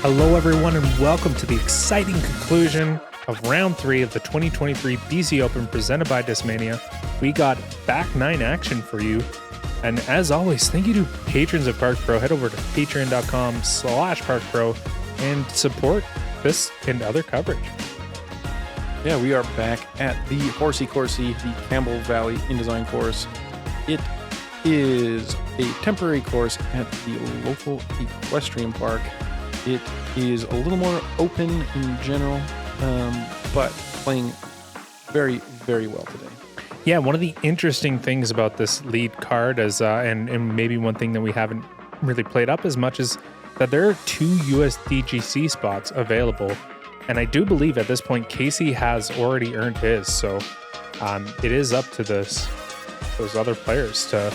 Hello, everyone, and welcome to the exciting conclusion of round 3 of the 2023 BC Open presented by Discmania. We got back 9 action for you. And as always, thank you to patrons of Park Pro. Head over to patreon.com/parkpro and support this and other coverage. Yeah, we are back at the Horsey Coursey, the Campbell Valley InDesign course. It is a temporary course at the local equestrian park. It is a little more open in general, but playing very, very well today. Yeah, one of the interesting things about this lead card is, and maybe one thing that we haven't really played up as much, is that there are 2 USDGC spots available. And I do believe at this point, Casey has already earned his. So it is up to those other players to...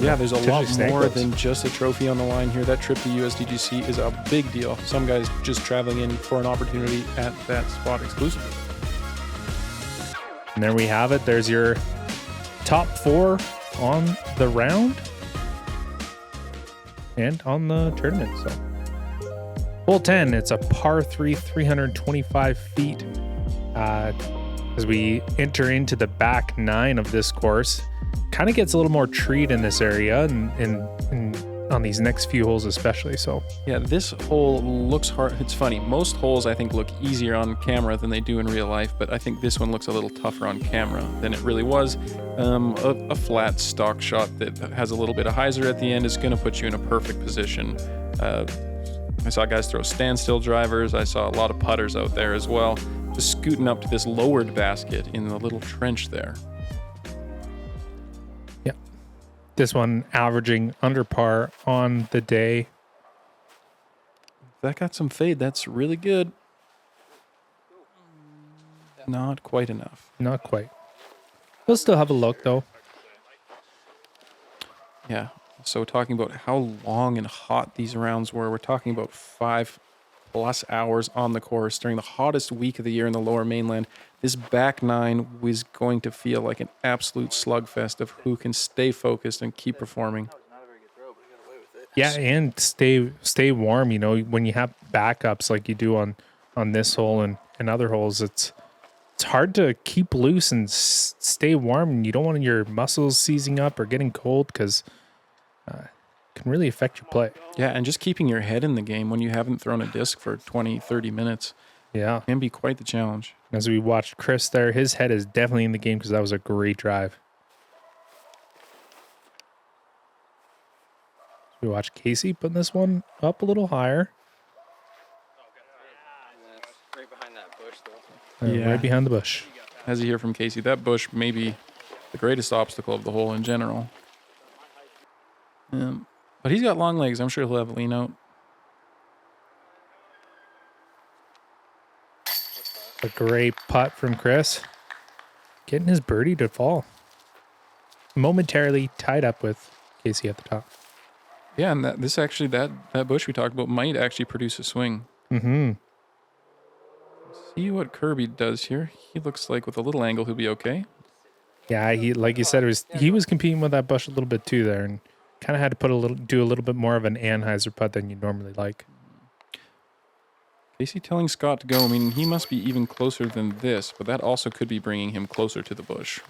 Yeah, there's a lot more than just a trophy on the line here. That trip to USDGC is a big deal. Some guys just traveling in for an opportunity at that spot exclusively. And there we have it. There's your top 4 on the round and on the tournament. So hole 10, it's a par 3, 325 feet. As we enter into the back 9 of this course, kind of gets a little more treed in this area and on these next few holes especially. So yeah, this hole looks hard. It's funny, most holes I think look easier on camera than they do in real life, but I think this one looks a little tougher on camera than it really was. A flat stock shot that has a little bit of hyzer at the end is going to put you in a perfect position. I saw guys throw standstill drivers. I saw a lot of putters out there as well, just scooting up to this lowered basket in the little trench there. This one averaging under par on the day. That got some fade. That's really good. Not quite enough. Not quite. We'll still have a look, though. Yeah. So talking about how long and hot these rounds were, we're talking about 5+ hours on the course during the hottest week of the year in the lower mainland. This back 9 was going to feel like an absolute slugfest of who can stay focused and keep performing. Yeah, and stay warm. You know, when you have backups like you do on this hole and other holes, it's hard to keep loose and stay warm. And you don't want your muscles seizing up or getting cold because it can really affect your play. Yeah, and just keeping your head in the game when you haven't thrown a disc for 20, 30 minutes. Yeah. Can be quite the challenge. As we watched Chris there, his head is definitely in the game because that was a great drive. We watch Casey putting this one up a little higher. Right behind that bush, though. Yeah. Right behind the bush. As you hear from Casey, that bush may be the greatest obstacle of the hole in general. But he's got long legs. I'm sure he'll have a lean out. A great putt from Chris. Getting his birdie to fall. Momentarily tied up with Casey at the top. Yeah, and that bush we talked about might actually produce a swing. Mm-hmm. See what Kirby does here. He looks like with a little angle he'll be okay. Yeah, he, like you said, he was competing with that bush a little bit too there, and kind of had to do a little bit more of an Anheuser putt than you normally like. Casey telling Scott to go. I mean, he must be even closer than this, but that also could be bringing him closer to the bush.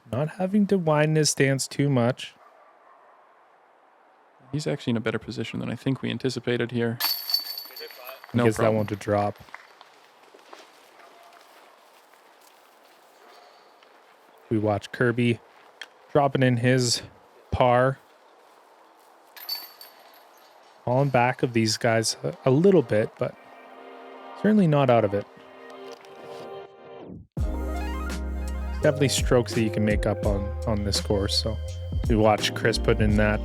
Not having to widen his stance too much. He's actually in a better position than I think we anticipated here. No problem. That one to drop. We watch Kirby dropping in his par. Falling back of these guys a little bit, but certainly not out of it. Definitely strokes that you can make up on this course. So we watch Chris put in that.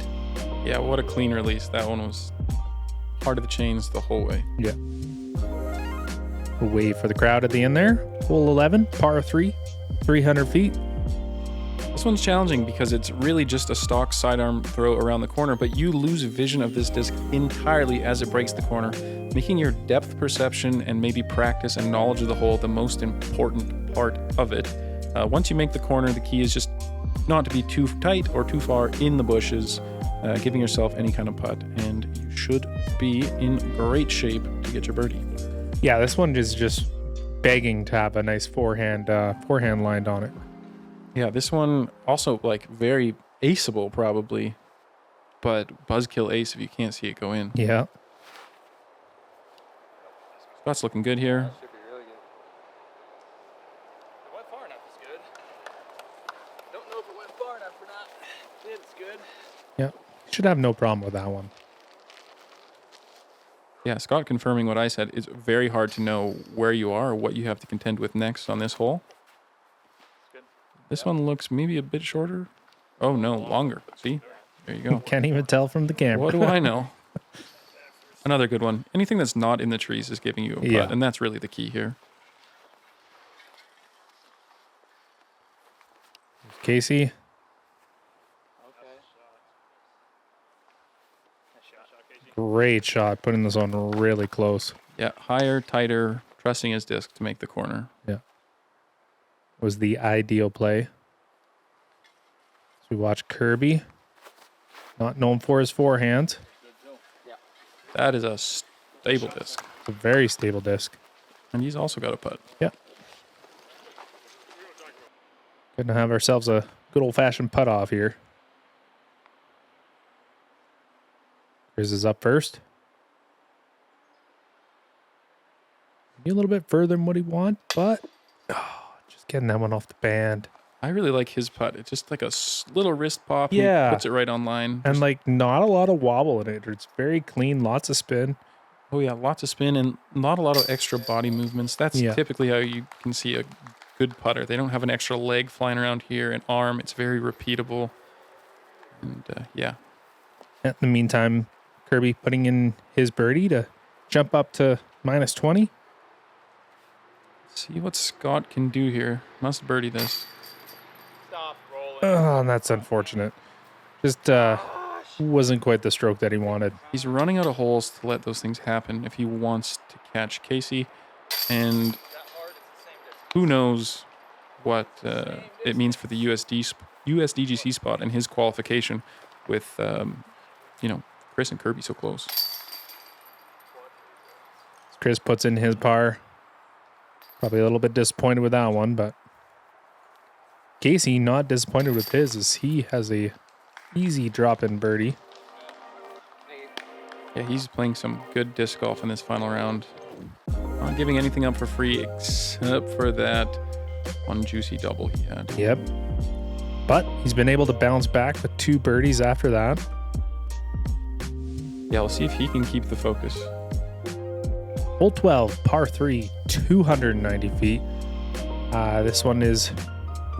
Yeah, what a clean release. That one was part of the chains the whole way. Yeah. We'll wait for the crowd at the end there. Hole 11, par 3, 300 feet. This one's challenging because it's really just a stock sidearm throw around the corner, but you lose vision of this disc entirely as it breaks the corner, making your depth perception and maybe practice and knowledge of the hole the most important part of it. Once you make the corner, the key is just not to be too tight or too far in the bushes, giving yourself any kind of putt, and you should be in great shape to get your birdie. Yeah, this one is just begging to have a nice forehand lined on it. Yeah, this one also like very aceable probably, but buzzkill ace if you can't see it go in. Yeah. Scott's looking good here. That should be really good. If it went far enough, it's good. Don't know if it went far enough or not. It's good. Yeah. Should have no problem with that one. Yeah, Scott confirming what I said. It's very hard to know where you are or what you have to contend with next on this hole. Good. This one looks maybe a bit shorter. Oh no, longer. See? There you go. Can't even tell from the camera. What do I know? Another good one. Anything that's not in the trees is giving you a putt, Yeah. and that's really the key here. Casey. Okay. Nice shot, Casey. Great shot. Putting this on really close. Yeah, higher, tighter, trusting his disc to make the corner. Was the ideal play. So we watch Kirby. Not known for his forehand. Yeah. That is a stable disc. It's a very stable disc. And he's also got a putt. Gonna have ourselves a good old-fashioned putt off here. Chris is up first. Maybe a little bit further than what he wants, but just getting that one off the band. I really like his putt. It's just like a little wrist pop. And Yeah. he puts it right on line. And like not a lot of wobble in it. It's very clean, lots of spin. Oh yeah, lots of spin and not a lot of extra body movements. That's Yeah. typically how you can see a good putter. They don't have an extra leg flying around here, an arm. It's very repeatable. And yeah. In the meantime, Kirby putting in his birdie to jump up to minus 20. See what Scott can do here. Must birdie this. Stop rolling. Oh, that's unfortunate. Just wasn't quite the stroke that he wanted. He's running out of holes to let those things happen if he wants to catch Casey. And That hard, it's the same distance. who knows what it means for the USDGC spot and his qualification with, Chris and Kirby so close. Chris puts in his par. Probably a little bit disappointed with that one, but Casey not disappointed with his as he has a easy drop-in birdie. Yeah, he's playing some good disc golf in this final round. Not giving anything up for free except for that one juicy double he had. Yep. But he's been able to bounce back with 2 birdies after that. Yeah, we'll see if he can keep the focus. Hole 12, par 3, 290 feet. This one is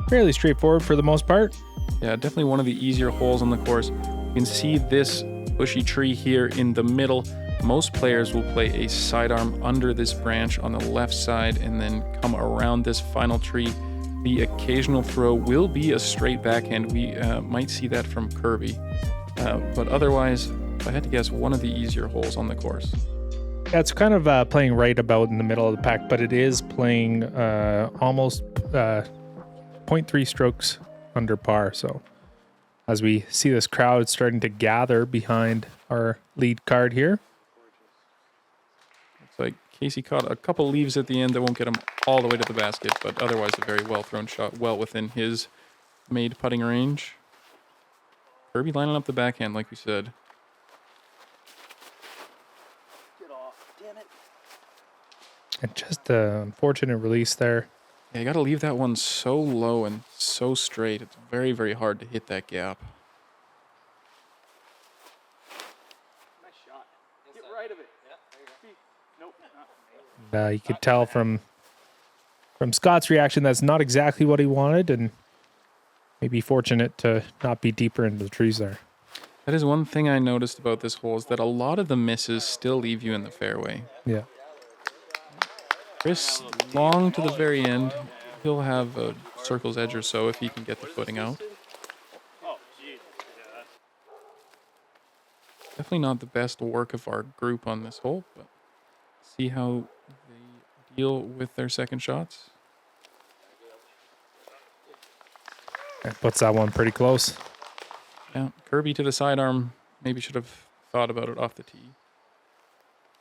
fairly straightforward for the most part. Yeah, definitely one of the easier holes on the course. You can see this bushy tree here in the middle. Most players will play a sidearm under this branch on the left side and then come around this final tree. The occasional throw will be a straight backhand. We might see that from Kirby. But otherwise, if I had to guess, one of the easier holes on the course. Yeah, it's kind of playing right about in the middle of the pack, but it is playing almost 0.3 strokes under par. So as we see this crowd starting to gather behind our lead card here. It's like Casey caught a couple leaves at the end that won't get him all the way to the basket, but otherwise a very well thrown shot, well within his made putting range. Kirby lining up the backhand, like we said. Get off. Damn it. And just an unfortunate release there. Yeah, you got to leave that one so low and so straight. It's very, very hard to hit that gap. Nice shot. Get right of it. Yeah, there you go. Nope, not for me. And, you could tell from Scott's reaction that's not exactly what he wanted, and maybe fortunate to not be deeper into the trees there. That is one thing I noticed about this hole is that a lot of the misses still leave you in the fairway. Yeah. Chris, long to the very end, he'll have a circle's edge or so if he can get the footing out. Oh, geez. Yeah, Definitely not the best work of our group on this hole, but see how they deal with their second shots. That puts that one pretty close. Yeah, Kirby to the sidearm. Maybe should have thought about it off the tee.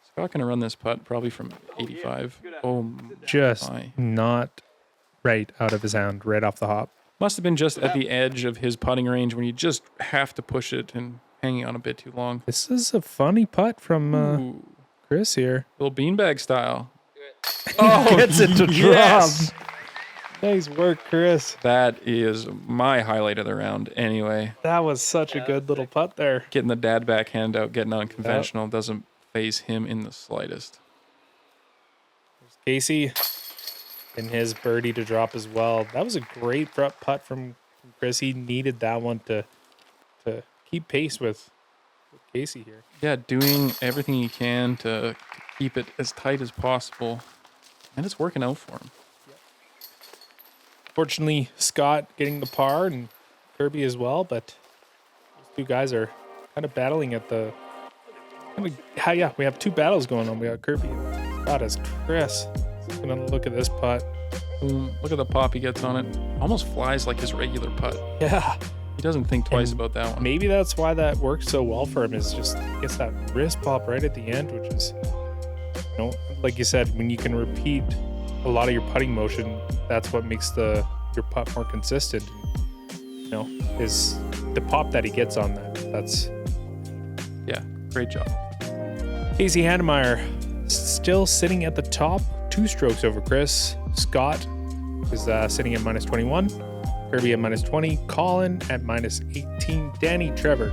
Scott gonna run this putt probably from 85. Oh, Just my. not right out of his hand, right off the hop. Must have been just at the edge of his putting range when you just have to push it and hanging on a bit too long. This is a funny putt from Ooh, Chris here. little beanbag style. Oh, gets it to yes! drop. Nice work, Chris. That is my highlight of the round anyway. That was such a good little putt there. Getting the dad backhand out, getting unconventional doesn't phase him in the slightest. Casey and his birdie to drop as well. That was a great putt from Chris. He needed that one to keep pace with Casey here. Yeah, doing everything he can to keep it as tight as possible. And it's working out for him. Fortunately, Scott getting the par and Kirby as well, but those two guys are kind of battling at the... Yeah, we have two battles going on. We got Kirby and Scott as Chris. He's going to look at this putt. Boom. Look at the pop he gets on it. Almost flies like his regular putt. Yeah. He doesn't think twice And about that one. Maybe that's why that works so well for him, is just he gets that wrist pop right at the end, which is, you know, like you said, when you can repeat a lot of your putting motion, that's what makes your putt more consistent. You know, is the pop that he gets on that. That's Yeah, great job. Casey Hanemayer still sitting at the top, 2 strokes over Chris. Scott is sitting at -21. Kirby at -20. Colin at -18. Danny, Trevor,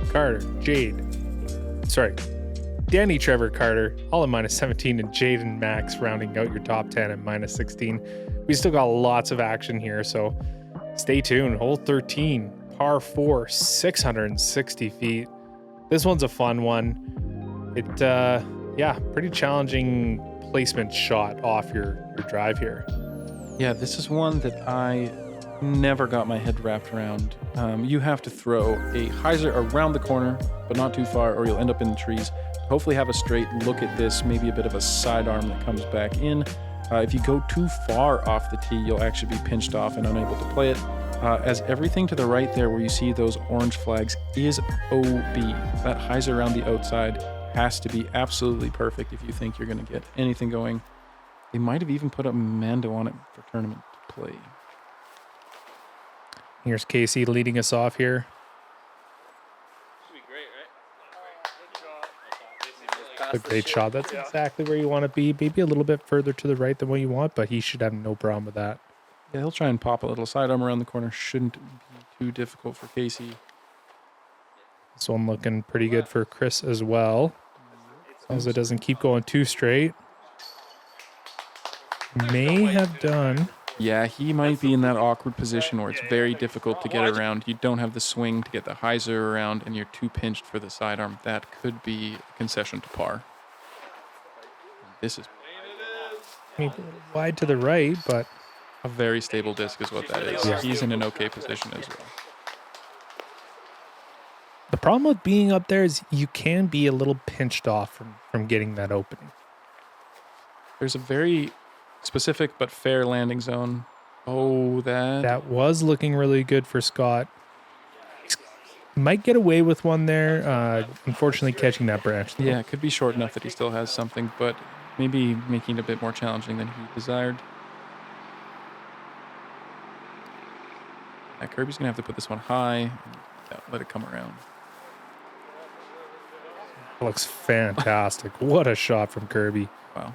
Carter, all at -17, and Jade and Max rounding out your top 10 at -16. We still got lots of action here, so stay tuned. Hole 13, par 4, 660 feet. This one's a fun one. It, pretty challenging placement shot off your drive here. Yeah, this is one that I never got my head wrapped around. You have to throw a hyzer around the corner, but not too far, or you'll end up in the trees. Hopefully have a straight look at this, maybe a bit of a sidearm that comes back in. If you go too far off the tee, you'll actually be pinched off and unable to play it. As everything to the right there where you see those orange flags is OB. That hyzer around the outside has to be absolutely perfect if you think you're going to get anything going. They might have even put a Mando on it for tournament to play. Here's Casey leading us off here. Should be great, right? A great shot. That's exactly where you want to be. Maybe a little bit further to the right than what you want, but he should have no problem with that. Yeah, he'll try and pop a little sidearm around the corner. Shouldn't be too difficult for Casey. This one looking pretty good for Chris as well. As long as it doesn't keep going too straight. May have done. Yeah, he might be in that awkward position where it's very difficult to get around. You don't have the swing to get the hyzer around, and you're too pinched for the sidearm. That could be a concession to par. This is Maybe a little wide to the right, but a very stable disc is what that is. Yeah. He's in an okay position as well. the problem with being up there is you can be a little pinched off from getting that opening. There's a very specific but fair landing zone. Oh, That was looking really good for Scott. Might get away with one there. Unfortunately, catching that branch. Yeah, it could be short enough that he still has something, but maybe making it a bit more challenging than he desired. Yeah, Kirby's going to have to put this one high and let it come around. Looks fantastic. What a shot from Kirby. Wow.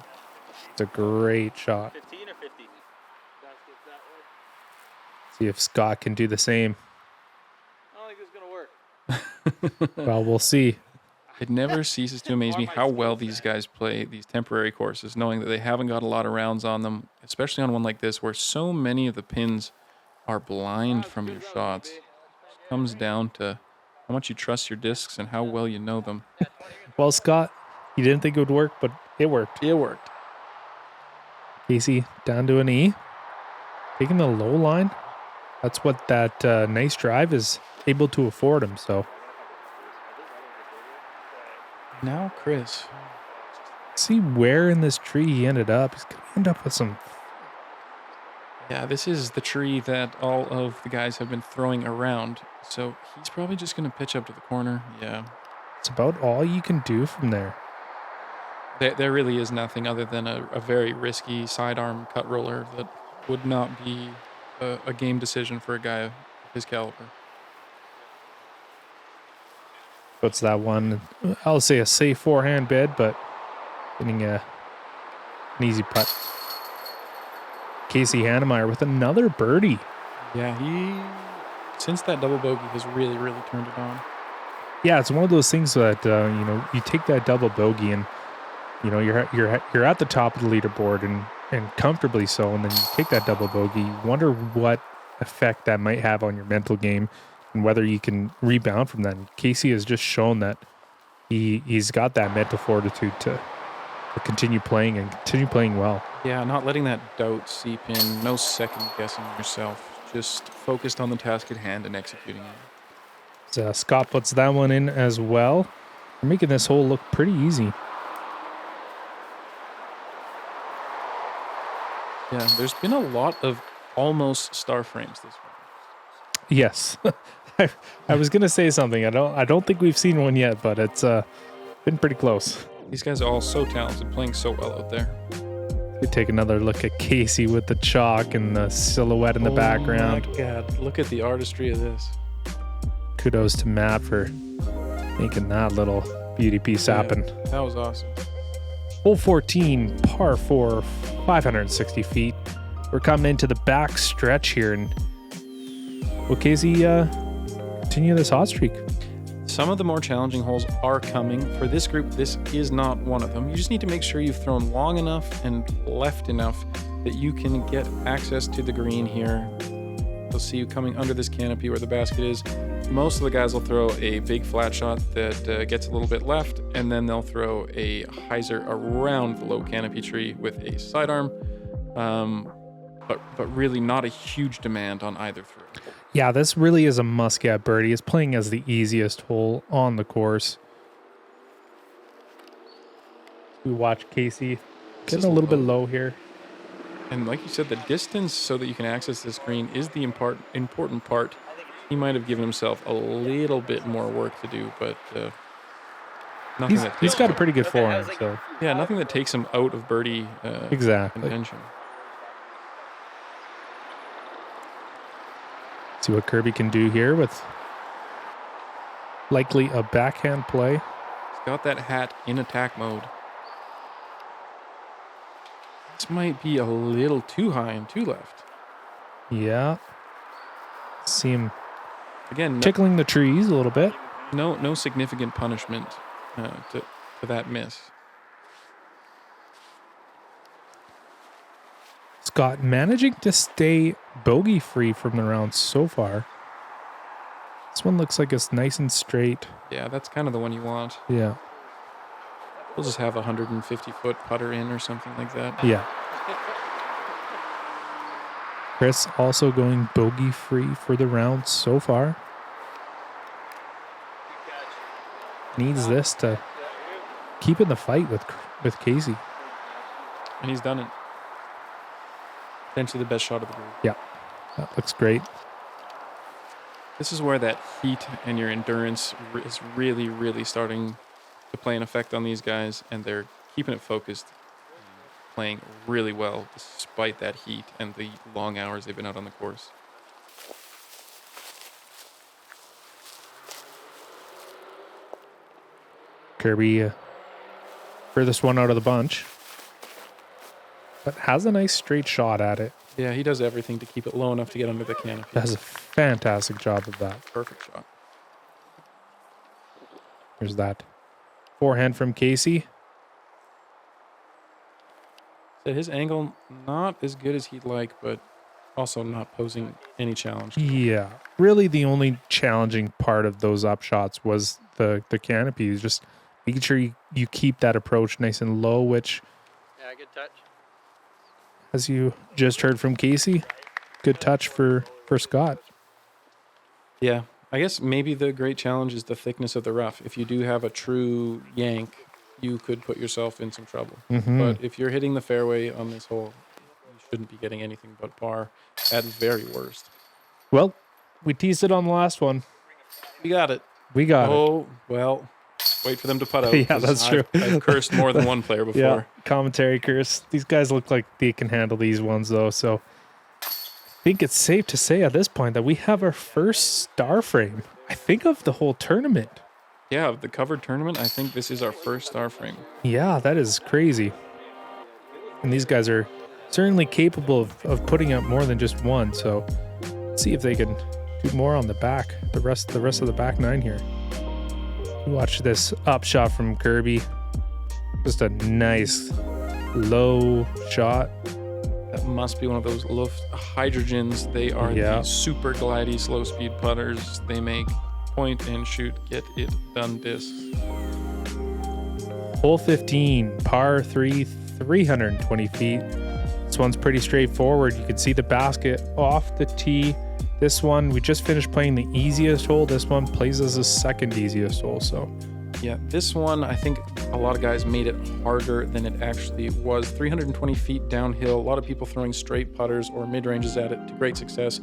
It's a great shot. 15 or 50? See if Scott can do the same. I don't think this is going to work. Well, we'll see. It never ceases to amaze me how well these guys play these temporary courses, knowing that they haven't got a lot of rounds on them, especially on one like this where so many of the pins are blind from your shots. It comes down to how much you trust your discs and how well you know them. Well, Scott, you didn't think it would work, but it worked. It worked. Casey down to an E. Taking the low line. That's what that nice drive is able to afford him. So Now, Chris. see where in this tree he ended up. He's going to end up with some Yeah, this is the tree that all of the guys have been throwing around. So he's probably just going to pitch up to the corner. Yeah. It's about all you can do from there. There really is nothing other than a very risky sidearm cut roller that would not be a game decision for a guy of his caliber. Puts that one, I'll say a safe forehand bid, but getting an easy putt. Casey Hanemayer with another birdie. Yeah, since that double bogey has really, really turned it on. Yeah, it's one of those things that you take that double bogey and you're at the top of the leaderboard and comfortably so, and then you take that double bogey. You wonder what effect that might have on your mental game and whether you can rebound from that. And Casey has just shown that he's got that mental fortitude to continue playing and continue playing well. Yeah, not letting that doubt seep in. No second guessing yourself. Just focused on the task at hand and executing it. So Scott puts that one in as well. We're making this hole look pretty easy. Yeah, there's been a lot of almost star frames this one. Yes. I was gonna say something. I don't think we've seen one yet, but it's been pretty close. These guys are all so talented, playing so well out there. We take another look at Casey with the chalk and the silhouette in the background. Oh my God, look at the artistry of this. Kudos to Matt for making that little beauty piece happen. That was awesome. Hole 14, par 4, 560 feet. We're coming into the back stretch here, and will Casey continue this hot streak? Some of the more challenging holes are coming. For this group, this is not one of them. You just need to make sure you've thrown long enough and left enough that you can get access to the green here. You'll see you coming under this canopy where the basket is. Most of the guys will throw a big flat shot that gets a little bit left, and then they'll throw a hyzer around the low canopy tree with a sidearm, but really not a huge demand on either throw. Yeah, this really is a must-get birdie. It's playing as the easiest hole on the course. We watch Casey getting a little bit low here. And like you said, the distance so that you can access this green is the important part. He might have given himself a little bit more work to do, but he's got a pretty good forehand. So yeah, nothing that takes him out of birdie contention. See what Kirby can do here with likely a backhand play. He's got that hat in attack mode. This might be a little too high and too left. Yeah. See him again tickling the trees a little bit. No significant punishment to that miss. Scott managing to stay bogey free from the round so far. This one looks like it's nice and straight. Yeah, that's kind of the one you want. Yeah. We'll just have a 150-foot putter in or something like that. Yeah. Chris also going bogey free for the round so far. Needs this to keep in the fight with Casey. And he's done it. Potentially the best shot of the group. Yeah, that looks great. This is where that heat and your endurance is really, really starting to play an effect on these guys, and they're keeping it focused, playing really well despite that heat and the long hours they've been out on the course. Kirby, furthest one out of the bunch, but has a nice straight shot at it. Yeah, he does everything to keep it low enough to get under the canopy. Does a fantastic job of that. Perfect shot. There's that forehand from Casey. So his angle, not as good as he'd like, but also not posing any challenge. Yeah, really the only challenging part of those up shots was the canopy. Is just making sure you keep that approach nice and low, which, yeah, good touch. As you just heard from Casey, good touch for Scott. Yeah, I guess maybe the great challenge is the thickness of the rough. If you do have a true yank, you could put yourself in some trouble. Mm-hmm. But if you're hitting the fairway on this hole, you shouldn't be getting anything but par at very worst. Well, we teased it on the last one. We got it. We got it. Oh, well, wait for them to putt out. Yeah, 'cause that's true. I've cursed more than one player before. Yeah, commentary curse. These guys look like they can handle these ones, though. So I think it's safe to say at this point that we have our first star frame, I think, of the whole tournament. Yeah, of the covered tournament, I think this is our first star frame. Yeah, that is crazy. And these guys are certainly capable of putting out more than just one. So let's see if they can do more on the back, the rest of the back nine here. Watch this up shot from Kirby. Just a nice low shot. That must be one of those Luft hydrogens. They are Yeah. the super glidey slow speed putters. They make point and shoot, get it done discs. Hole 15, par 3, 320 feet. This one's pretty straightforward. You can see the basket off the tee. This one, we just finished playing the easiest hole. This one plays as the second easiest hole. So Yeah, this one, I think a lot of guys made it harder than it actually was. 320 feet downhill, a lot of people throwing straight putters or mid-ranges at it to great success.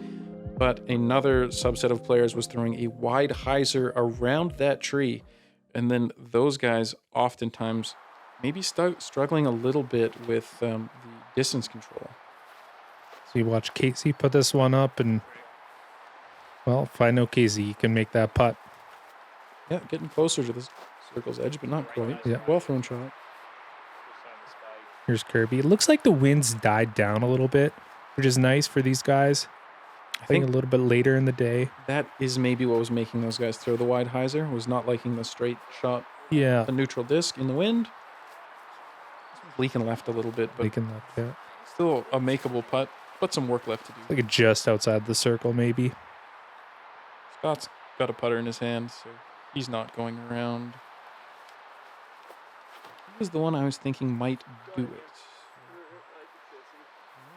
But another subset of players was throwing a wide hyzer around that tree. And then those guys oftentimes maybe struggling a little bit with the distance control. you watch Casey put this one up, and well, if I know Casey, he can make that putt. Yeah, getting closer to the circle's edge, but not quite. Yeah. Well thrown shot. Here's Kirby. It looks like the winds died down a little bit, which is nice for these guys. I Playing think a little bit later in the day. that is maybe what was making those guys throw the wide hyzer, was not liking the straight shot, Yeah. a neutral disc in the wind. Leaking left a little bit, but Making that, yeah. still a makeable putt, but some work left to do. Like just outside the circle, maybe. Scott's got a putter in his hand, so he's not going around. He was the one I was thinking might do it.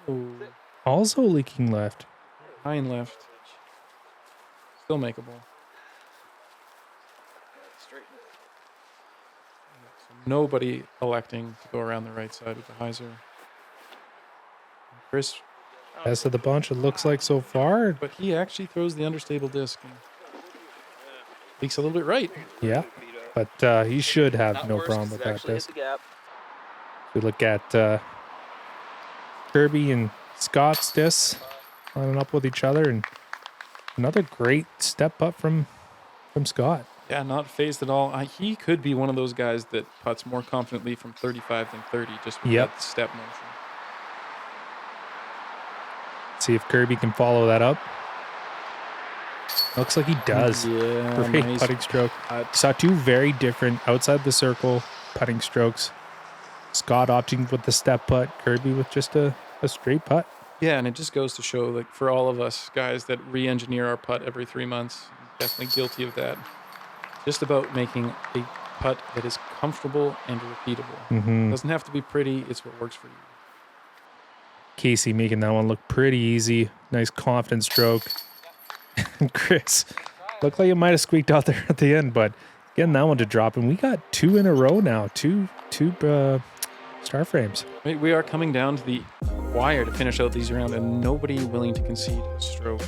Oh, Also leaking left. high and left. Still makeable. So nobody electing to go around the right side with the hyzer. Chris, Best of the bunch, it looks like so far. but he actually throws the understable disc and leaks a little bit right. Yeah. But he should have no problem with that disc. We look at Kirby and Scott's discs lining up with each other, and another great step up from Scott. Yeah, not phased at all. He could be one of those guys that putts more confidently from 35 than 30, just with Yep. that step motion. See if Kirby can follow that up. Looks like he does. Yeah, Great nice putting stroke. putt. Saw two very different outside the circle putting strokes. Scott opting with the step putt, Kirby with just a straight putt. Yeah, and it just goes to show, like, for all of us guys that re-engineer our putt every 3 months, definitely guilty of that. Just about making a putt that is comfortable and repeatable. Mm-hmm. Doesn't have to be pretty. It's what works for you. Casey making that one look pretty easy. Nice confident stroke. Chris looked like it might have squeaked out there at the end, but getting that one to drop. And we got two in a row now. Two star frames. We are coming down to the wire to finish out these rounds, and nobody willing to concede a stroke.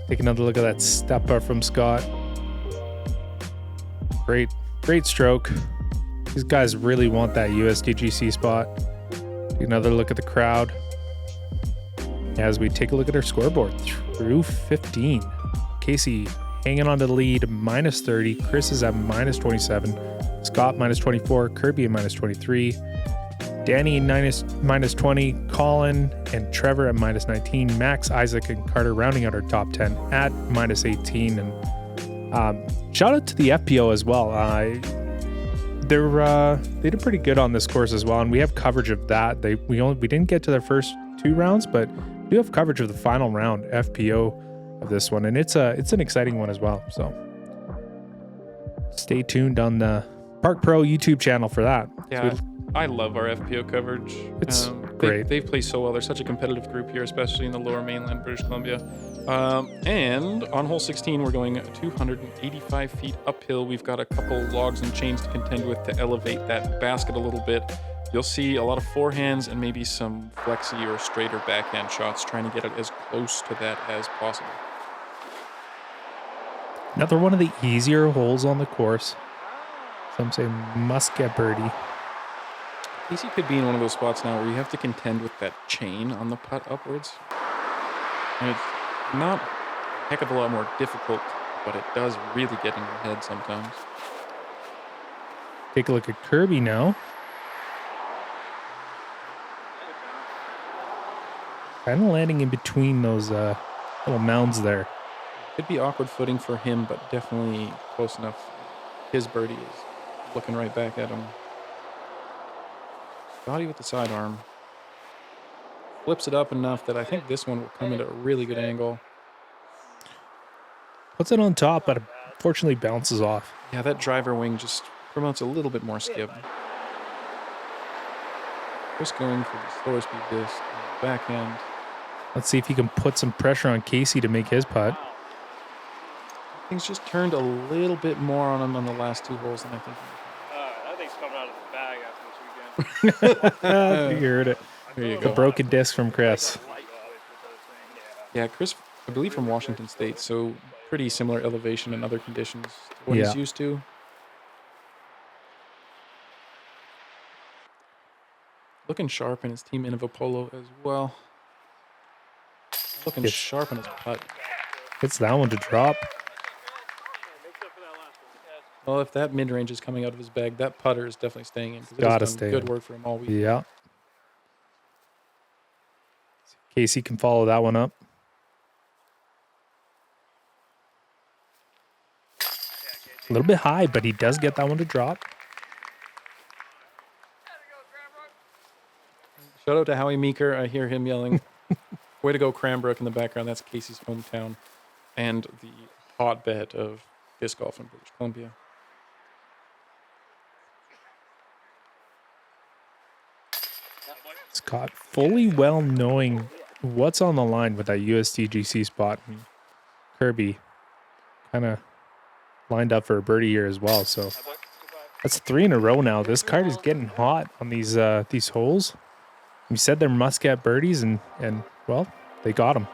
Take another look at that step up from Scott. Great stroke. These guys really want that USDGC spot. Take another look at the crowd as we take a look at our scoreboard through 15. Casey hanging on to the lead, minus 30. Chris is at minus 27. Scott minus 24. Kirby at minus 23. Danny minus 20. Colin and Trevor at minus 19. Max, Isaac, and Carter rounding out our top 10 at minus 18. And shout out to the FPO as well. They did pretty good on this course as well, and we have coverage of that. We didn't get to their first 2 rounds, but we do have coverage of the final round FPO of this one, and it's an exciting one as well. So stay tuned on the Park Pro YouTube channel for that. Yeah, So I love our FPO coverage. It's great. They play so well. They're such a competitive group here, especially in the lower mainland British Columbia. And on hole 16, we're going 285 feet uphill. We've got a couple logs and chains to contend with to elevate that basket a little bit. You'll see a lot of forehands and maybe some flexy or straighter backhand shots, trying to get it as close to that as possible. Another one of the easier holes on the course. Some say must get birdie. Casey could be in one of those spots now where you have to contend with that chain on the putt upwards. And it's not a heck of a lot more difficult, but it does really get in your head sometimes. Take a look at Kirby now. Kind of landing in between those little mounds there. Could be awkward footing for him, but definitely close enough. His birdie is looking right back at him. Scotty with the sidearm. Flips it up enough that I think this one will come at a really good angle. Puts it on top, but unfortunately bounces off. Yeah, that driver wing just promotes a little bit more skip. Just going for the slower speed disc on the backhand. Let's see if he can put some pressure on Casey to make his putt. Things just turned a little bit more on him on the last two holes than I think. That thing's coming out of the bag after this weekend. You heard it. There you The go. broken disc from Chris. Yeah, Chris, I believe from Washington State, so pretty similar elevation and other conditions to what he's used to. Looking sharp in his Team Innova Polo as well. Looking sharp in his putt. Hits that one to drop. Well, if that mid-range is coming out of his bag, that putter is definitely staying in. 'Cause it Gotta has done stay good in. work for him all week. Yeah. Casey can follow that one up. A little bit high, but he does get that one to drop. Shout out to Howie Meeker. I hear him yelling, "Way to go, Cranbrook," in the background. That's Casey's hometown and the hotbed of disc golf in British Columbia. Scott fully well knowing what's on the line with that USDGC spot. And Kirby kind of lined up for a birdie here as well. So that's 3 in a row now. This card is getting hot on these holes. We said they're must-get birdies, and well, they got them.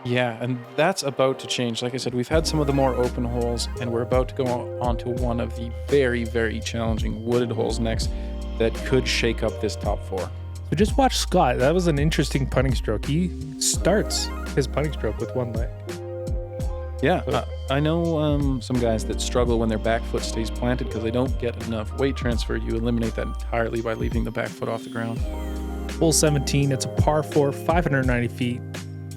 Yeah, and that's about to change. Like I said, we've had some of the more open holes, and we're about to go on to one of the very, very challenging wooded holes next that could shake up this top 4. So just watch Scott. That was an interesting putting stroke. He starts his putting stroke with one leg. Yeah, I know some guys that struggle when their back foot stays planted because they don't get enough weight transfer. You eliminate that entirely by leaving the back foot off the ground. Hole 17, it's a par 4, 590 feet.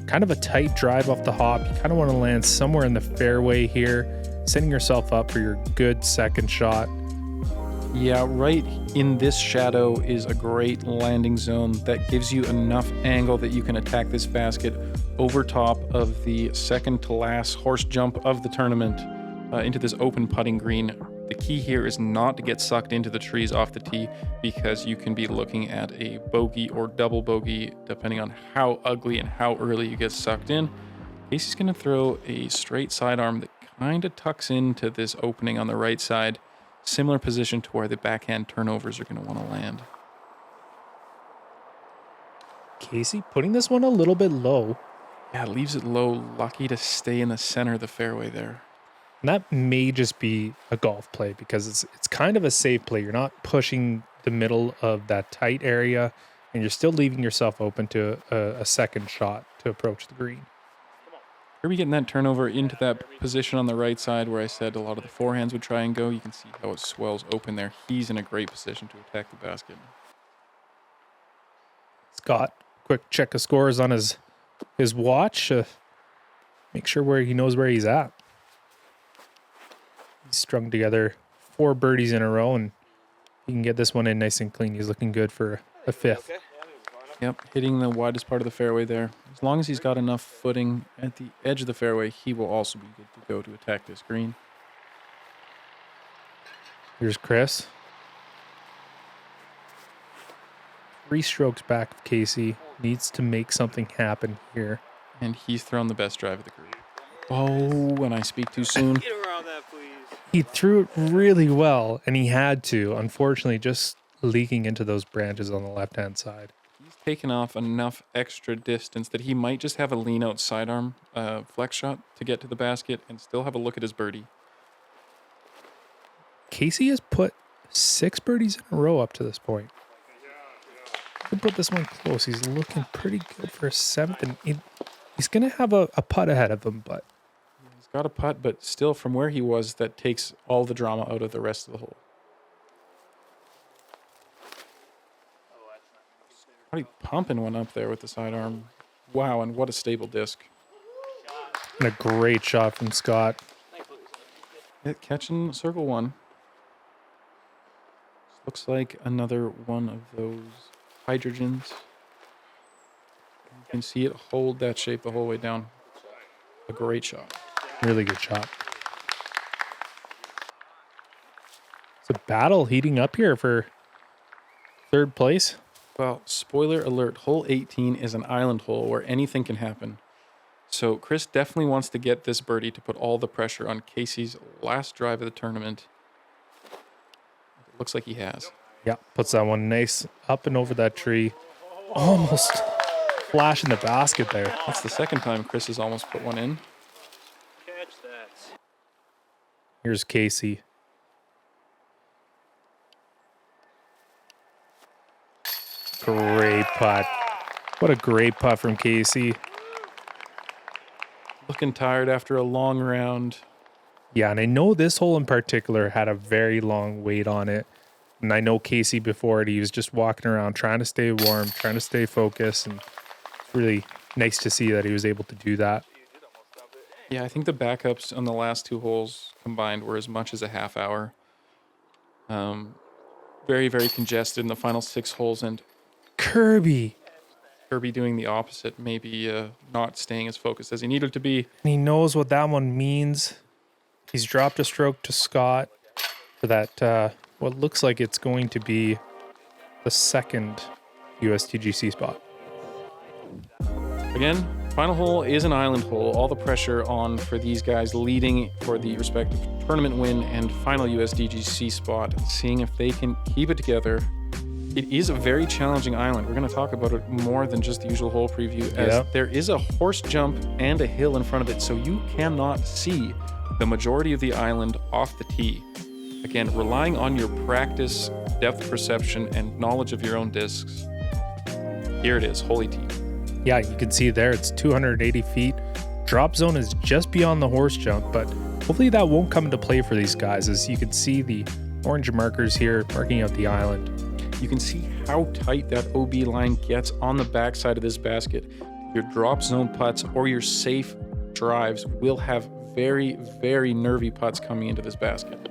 Kind of a tight drive off the hop. You kind of want to land somewhere in the fairway here, setting yourself up for your good second shot. Yeah, right in this shadow is a great landing zone that gives you enough angle that you can attack this basket over top of the second to last horse jump of the tournament into this open putting green. The key here is not to get sucked into the trees off the tee because you can be looking at a bogey or double bogey depending on how ugly and how early you get sucked in. Casey's going to throw a straight sidearm that kind of tucks into this opening on the right side. Similar position to where the backhand turnovers are going to want to land. Casey putting this one a little bit low. Yeah, leaves it low. Lucky to stay in the center of the fairway there. And that may just be a golf play because it's kind of a safe play. You're not pushing the middle of that tight area, and you're still leaving yourself open to a second shot to approach the green. Kirby getting that turnover into that position on the right side where I said a lot of the forehands would try and go. You can see how it swells open there. He's in a great position to attack the basket. Scott, quick check of scores on his watch. Make sure where he knows where he's at. He's strung together 4 birdies in a row, and he can get this one in nice and clean. He's looking good for a 5th. Yep, hitting the widest part of the fairway there. As long as he's got enough footing at the edge of the fairway, he will also be good to go to attack this green. Here's Chris. 3 strokes back of Casey. Needs to make something happen here. And he's thrown the best drive of the group. Oh, and I speak too soon. Get around that, please. He threw it really well, and he had to. Unfortunately, just leaking into those branches on the left-hand side. He's taken off enough extra distance that he might just have a lean out sidearm flex shot to get to the basket and still have a look at his birdie. Casey has put 6 birdies in a row up to this point. He can put this one close. He's looking pretty good for a 7th, and he's going to have a putt ahead of him, but He's got a putt, but still from where he was, that takes all the drama out of the rest of the hole. Already pumping one up there with the sidearm. Wow, and what a stable disc. and a great shot from Scott. Catching circle one. Looks like another one of those hydrogens. You can see it hold that shape the whole way down. A great shot. Really good shot. It's a battle heating up here for 3rd place. Well, spoiler alert, hole 18 is an island hole where anything can happen. So Chris definitely wants to get this birdie to put all the pressure on Casey's last drive of the tournament. It looks like he has. Yeah, puts that one nice up and over that tree. Almost flashing the basket there. That's the second time Chris has almost put one in. Catch that. Here's Casey. Great putt. What a great putt from Casey. Looking tired after a long round. Yeah, and I know this hole in particular had a very long wait on it. And I know Casey before it, he was just walking around trying to stay warm, trying to stay focused. And it's really nice to see that he was able to do that. Yeah, I think the backups on the last 2 holes combined were as much as a half hour. Very, very congested in the final 6 holes, and Kirby doing the opposite, maybe not staying as focused as he needed to be. And he knows what that one means. He's dropped a stroke to Scott for that, what looks like it's going to be the 2nd USTGC spot. Again, final hole is an island hole. All the pressure on for these guys leading for the respective tournament win and final USDGC spot, seeing if they can keep it together. It is a very challenging island. We're going to talk about it more than just the usual hole preview, as there is a horse jump and a hill in front of it, so you cannot see the majority of the island off the tee. Again, relying on your practice, depth perception, and knowledge of your own discs. Here it is, hole 18. Yeah, you can see there it's 280 feet. Drop zone is just beyond the horse jump, but hopefully that won't come into play for these guys, as you can see the orange markers here marking out the island. You can see how tight that OB line gets on the backside of this basket. Your drop zone putts or your safe drives will have very, very nervy putts coming into this basket.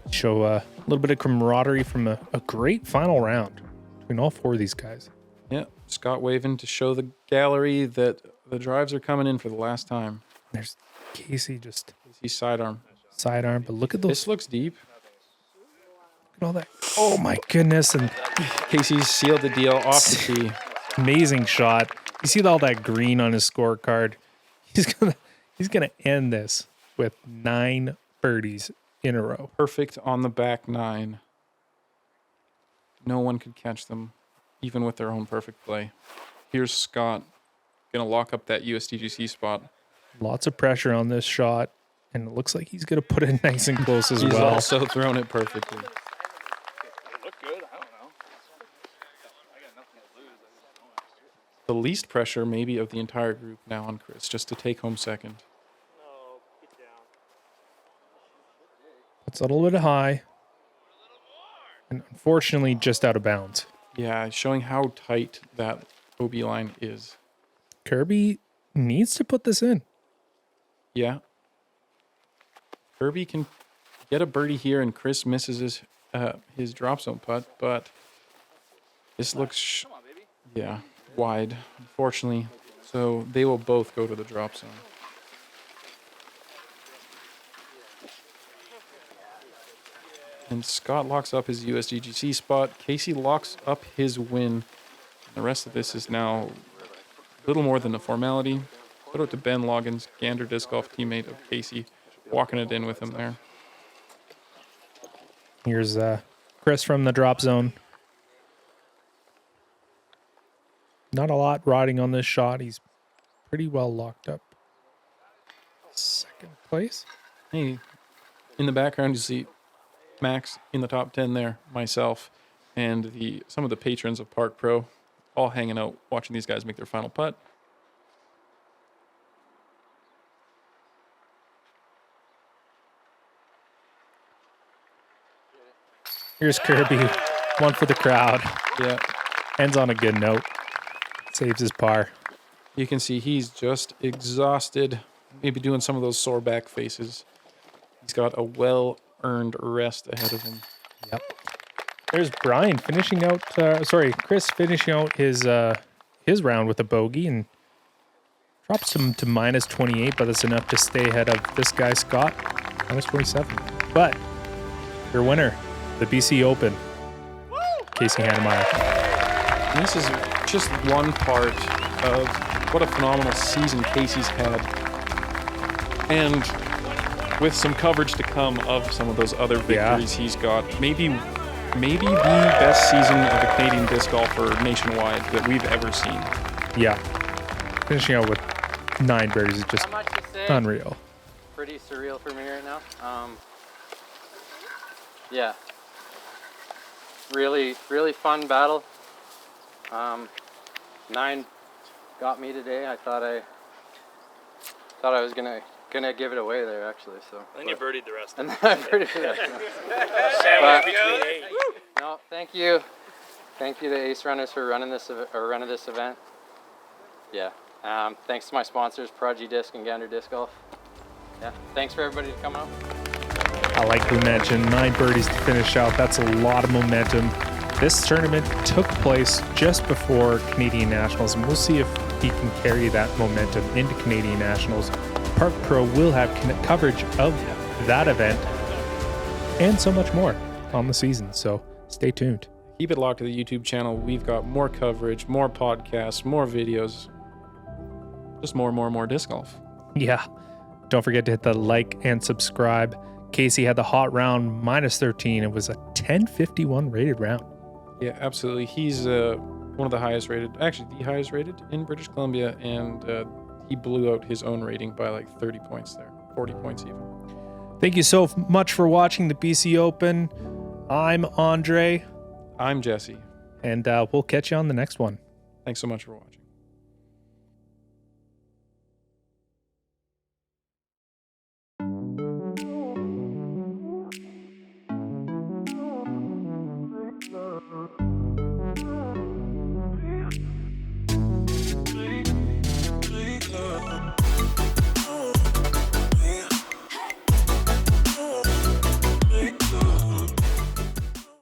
Show a little bit of camaraderie from a great final round between all 4 of these guys. Yeah, Scott waving to show the gallery that the drives are coming in for the last time. There's Casey just He's sidearm. sidearm, but look at those. This looks deep. Look at all that. Oh my goodness. And Casey's sealed the deal off the tee. amazing shot. You see all that green on his scorecard. He's gonna end this with 9 birdies in a row. Perfect on the back 9. No one could catch them, even with their own perfect play. Here's Scott, gonna lock up that USDGC spot. Lots of pressure on this shot, and it looks like he's gonna put it nice and close as He's well. also thrown it perfectly. Look good. I don't know. I got nothing to lose. The least pressure, maybe, of the entire group now on Chris, just to take home second. No, get down. It's a little bit high, and unfortunately just out of bounds. Yeah, showing how tight that OB line is. Kirby needs to put this in. Yeah. Kirby can get a birdie here, and Chris misses his drop zone putt, but this looks, Come on, baby. yeah, wide, unfortunately. So they will both go to the drop zone. And Scott locks up his USDGC spot. Casey locks up his win. The rest of this is now a little more than a formality. Put out to Ben Loggins, Gander Disc Golf teammate of Casey, walking it in with him there. Here's Chris from the drop zone. Not a lot riding on this shot. He's pretty well locked up. Second place. Hey, in the background you see Max in the top 10 there, myself, and some of the patrons of Park Pro all hanging out watching these guys make their final putt. Here's Kirby. One for the crowd. Yeah. Ends on a good note. Saves his par. You can see he's just exhausted, maybe doing some of those sore back faces. He's got a well-earned rest ahead of him. Yep. There's Brian finishing out, Chris finishing out his round with a bogey and drops him to minus 28, but that's enough to stay ahead of this guy, Scott, minus 27. But your winner, the BC Open, Casey Hanemayer. And this is just one part of what a phenomenal season Casey's had. And with some coverage to come of some of those other victories he's got, maybe the best season of a Canadian disc golfer nationwide that we've ever seen. Yeah. Finishing out with 9 birdies is just unreal. Pretty surreal for me right now. Yeah. Really, really fun battle. 9 got me today. I thought I was gonna give it away there actually. So. And then you birdied the rest. And then I birdied the rest. Between 8. No, thank you to Ace Runners for running this event. Yeah. Thanks to my sponsors, Prodigy Disc and Gander Disc Golf. Yeah. Thanks for everybody to come out. I like we mentioned 9 birdies to finish out. That's a lot of momentum. This tournament took place just before Canadian Nationals, and we'll see if he can carry that momentum into Canadian Nationals. Park Pro will have coverage of that event and so much more on the season, so stay tuned. Keep it locked to the YouTube channel. We've got more coverage, more podcasts, more videos. Just more disc golf. Yeah. Don't forget to hit the like and subscribe. Casey had the hot round, minus 13. It was a 1051 rated round. Yeah, absolutely. He's one of the highest rated, actually the highest rated in British Columbia, and he blew out his own rating by like 30 points there, 40 points even. Thank you so much for watching the BC Open. I'm Andre. I'm Jesse. And we'll catch you on the next one. Thanks so much for watching.